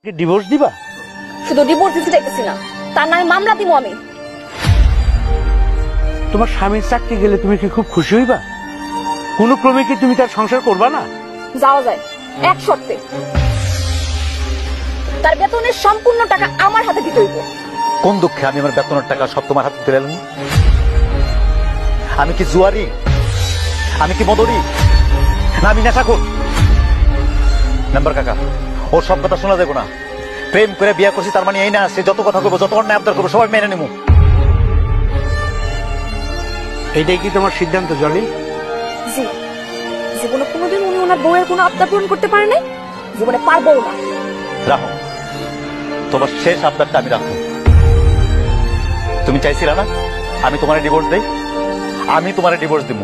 Divorce দিবা? শুধু divorce দিতে চাইতেছি না, তার নামে মামলা দিব আমি। তোমার স্বামীর চাকরি গেলে তুমি কি খুব খুশি হইবা? কোন ক্রমে কি তুমি তার সংসার করবা না? যাওয়া যায় এক শর্তে, তার বেতনের সম্পূর্ণ টাকা আমার হাতে দিতে হইব। কোন দুঃখে আমি আমার বেতনের টাকা সব তোমার হাতে তুলে এলাম? আমি কি জুয়ারি? আমি কি মদরি? না আমি নেশাখোর? নাম্বার কাকা, ওর সব কথা শোনা যাবে না। প্রেম করে বিয়ে করছি তার মানে এই না সে যত কথা করবো, যত অন্যায় আবদার করবো সবাই মেনে নেবো। এইটাই কি তোমার সিদ্ধান্ত জলি? জি, জীবনে কোনোদিন উনি ওনার বউয়ের কোনো আবদার পূরণ করতে পারে নাই, জীবনে পারবো না। রাখো, তোমার শেষ আবদারটা আমি রাখো। তুমি চাইছিলা না আমি তোমার ডিভোর্স দেই? আমি তোমার ডিভোর্স দিব।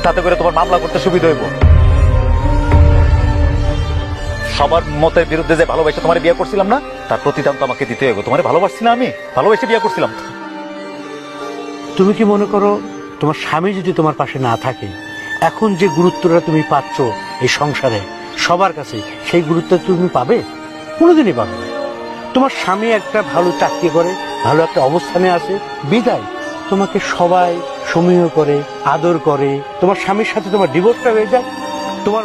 তাতে করে তোমার মামলা করতে সুবিধা হইব। সবার মতের বিরুদ্ধে যে ভালোবাসে তোমার বিয়ে করছিলাম না, তার প্রতিদান তো আমাকে দিতে হইব। তোমার ভালোবাসছি না, আমি ভালোবেসে বিয়ে করছিলাম। তুমি কি মনে করো তোমার স্বামী যদি তোমার পাশে না থাকে, এখন যে গুরুত্বটা তুমি পাচ্ছ এই সংসারে সবার কাছে, সেই গুরুত্ব তুমি পাবে? কোনোদিনই পাবে না। তোমার স্বামী একটা ভালো চাকরি করে, ভালো একটা অবস্থানে আছে বিদায় তোমাকে সবাই সমীহ করে, আদর করে। তোমার স্বামীর সাথে তোমার ডিভোর্সটা হয়ে যায়, তোমার